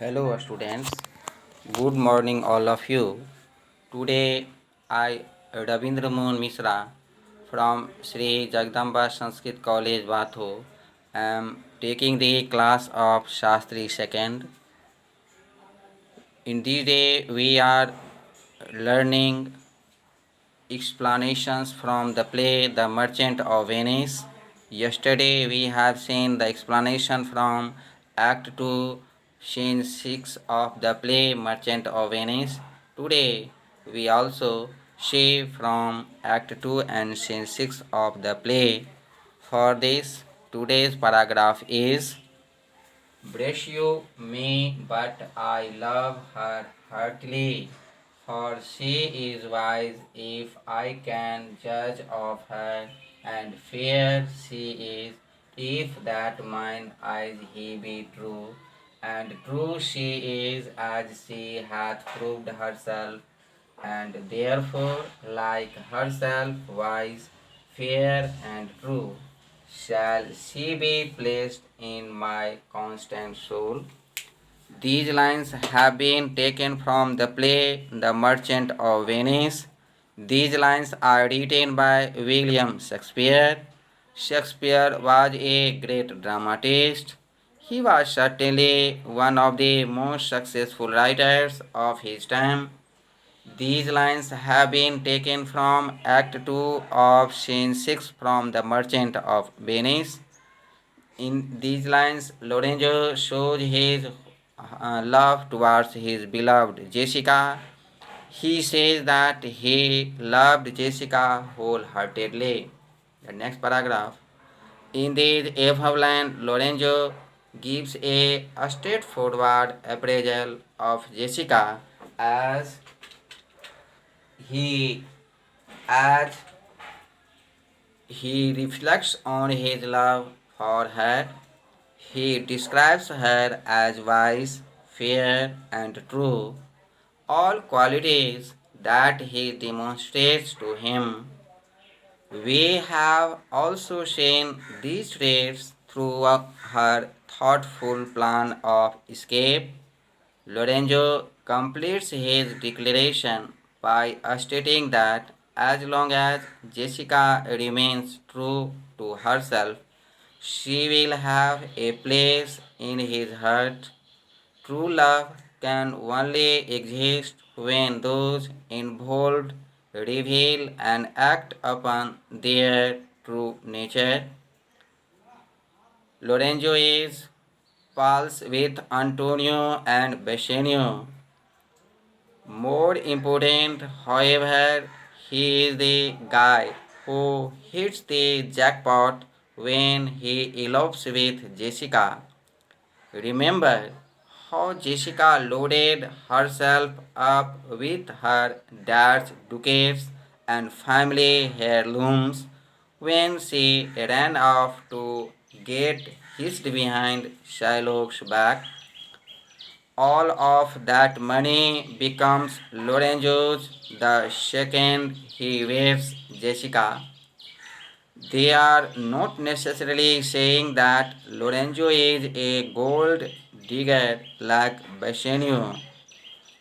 Hello students, good morning all of you. Today I Ravindra Mohan Mishra from Sri Jagdamba Sanskrit College Vatho am taking the class of Shastri II. In this day we are learning explanations from the play The Merchant of Venice. Yesterday we have seen the explanation from Act 2, Scene 6 of the play Merchant of Venice. Today we also see from Act 2 and Scene 6 of the play. For this, today's paragraph is Bless you me, but I love her heartily, for she is wise if I can judge of her, and fair she is, if that mine eyes he be true, and true she is as she hath proved herself, and therefore, like herself, wise, fair, and true, shall she be placed in my constant soul. These lines have been taken from the play The Merchant of Venice. These lines are written by William Shakespeare. Shakespeare was a great dramatist. He was certainly one of the most successful writers of his time. These lines have been taken from Act 2 of Scene 6 from The Merchant of Venice. In these lines, Lorenzo shows his love towards his beloved Jessica. He says that he loved Jessica wholeheartedly. The next paragraph. In this above line, Lorenzo gives a straightforward appraisal of Jessica as he as he reflects on his love for her. He describes her as wise, fair, and true, all qualities that he demonstrates to him. We have also seen these traits through her thoughtful plan of escape. Lorenzo completes his declaration by stating that as long as Jessica remains true to herself, she will have a place in his heart. True love can only exist when those involved reveal and act upon their true nature. Lorenzo is pals with Antonio and Bassanio. More important, however, he is the guy who hits the jackpot when he elopes with Jessica. Remember how Jessica loaded herself up with her dad's ducats and family heirlooms when she ran off to get hitched behind Shylock's back. All of that money becomes Lorenzo's the second he waves Jessica. They are not necessarily saying that Lorenzo is a gold digger like Bassanio.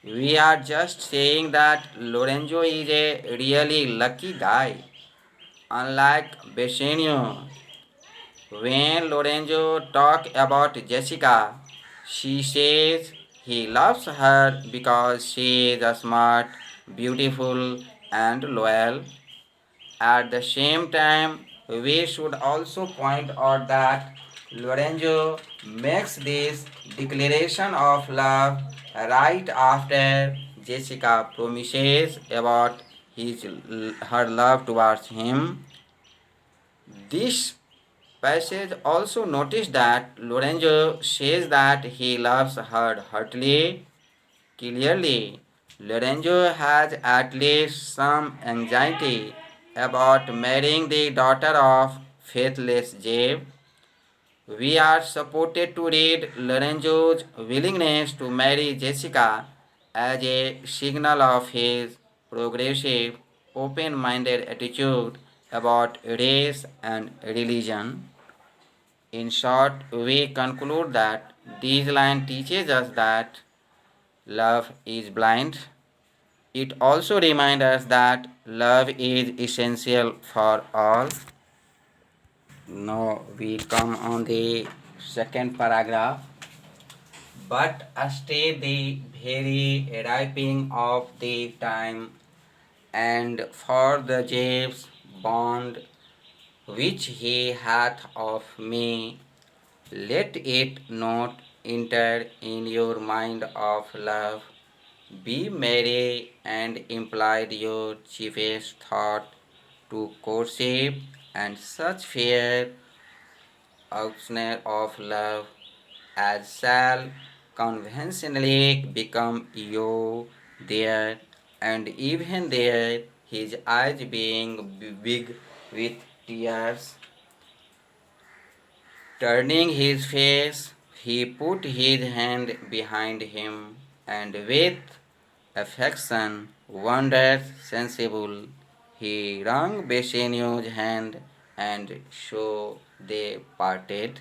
We are just saying that Lorenzo is a really lucky guy. Unlike Bassanio, when Lorenzo talks about Jessica, she says he loves her because she is smart, beautiful, and loyal. At the same time, we should also point out that Lorenzo makes this declaration of love right after Jessica promises about her love towards him. This passage also notice that Lorenzo says that he loves her heartily. Clearly, Lorenzo has at least some anxiety about marrying the daughter of faithless Jave. We are supported to read Lorenzo's willingness to marry Jessica as a signal of his progressive, open minded attitude about race and religion. In short, we conclude that This line teaches us that love is blind. It also reminds us that love is essential for all. Now we come on the second paragraph. But stay the very ripening of the time, and for the James bond which he hath of me, let it not enter in your mind of love. Be merry and implied your chiefest thought to courtship, and such fair auctioneer of love as shall conventionally become you there, and even there his eyes being big with tears. Turning his face, he put his hand behind him, and with affection, wonder sensible, he wrung Bassanio's hand, and so they parted.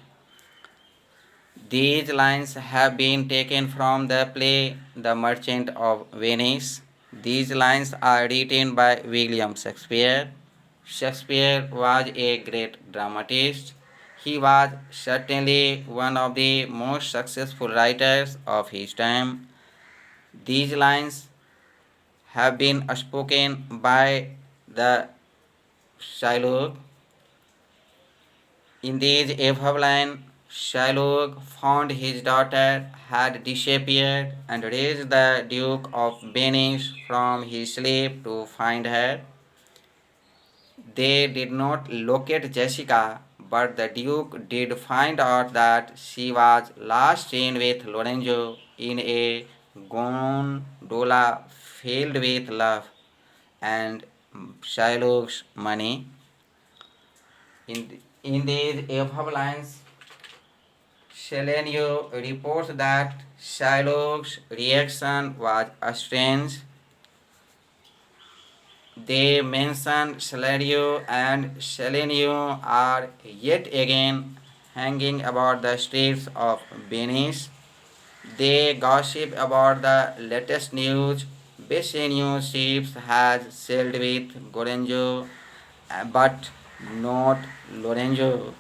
These lines have been taken from the play The Merchant of Venice. These lines are written by William Shakespeare. Shakespeare was a great dramatist. He was certainly one of the most successful writers of his time. These lines have been spoken by the Shylock. In these above lines, Shylock found his daughter had disappeared and raised the Duke of Venice from his sleep to find her. They did not locate Jessica, but the Duke did find out that she was last seen with Lorenzo in a gondola filled with love and Shylock's money. In these above lines, Selenio reports that Shylock's reaction was strange. They mention Salario and Selenio are yet again hanging about the streets of Venice. They gossip about the latest news. Bassanio's ship has sailed with Gorenzo, but not Lorenzo.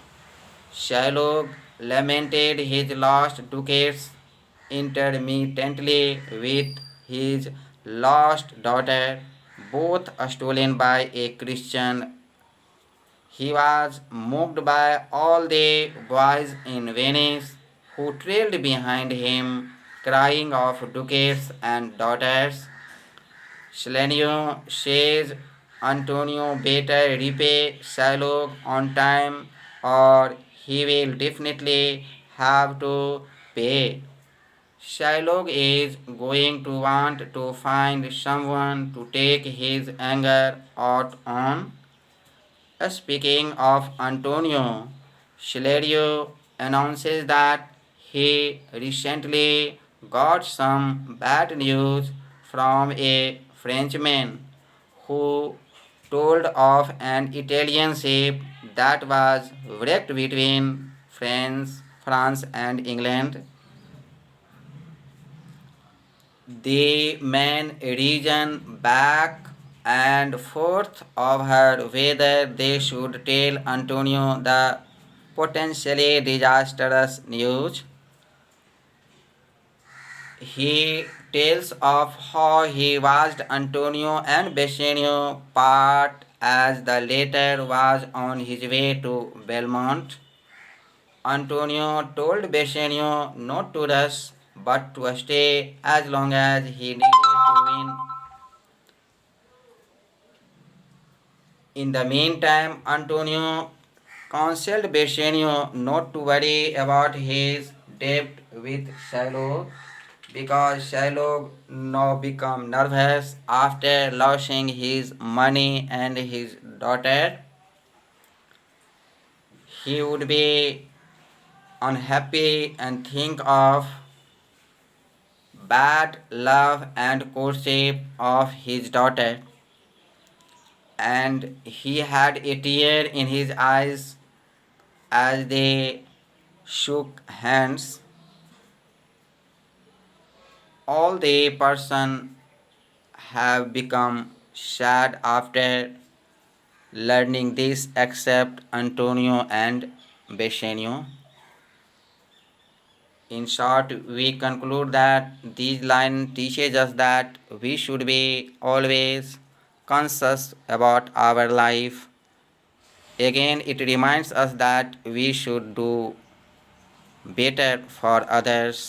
Shylock lamented his lost ducats intermittently with his lost daughter, both stolen by a Christian. He was mocked by all the boys in Venice who trailed behind him, crying of ducats and daughters. Selenio says Antonio better repay Shylock on time or he will definitely have to pay. Shylock is going to want to find someone to take his anger out on. Speaking of Antonio, Celerio announces that he recently got some bad news from a Frenchman who told of an Italian ship that was wrecked between France and England. The men reason back and forth over whether they should tell Antonio the potentially disastrous news. He tells of how he watched Antonio and Bassanio part as the latter was on his way to Belmont. Antonio told Bassanio not to rush but to stay as long as he needed to win. In the meantime, Antonio counseled Bassanio not to worry about his debt with Shiloh because Shiloh now become nervous after losing his money and his daughter. He would be unhappy and think of bad love and courtship of his daughter, and he had a tear in his eyes as they shook hands. All the person have become sad after learning this except Antonio and Beshenio. In short, we conclude that these line teaches us that we should be always conscious about our life. Again, it reminds us that we should do better for others.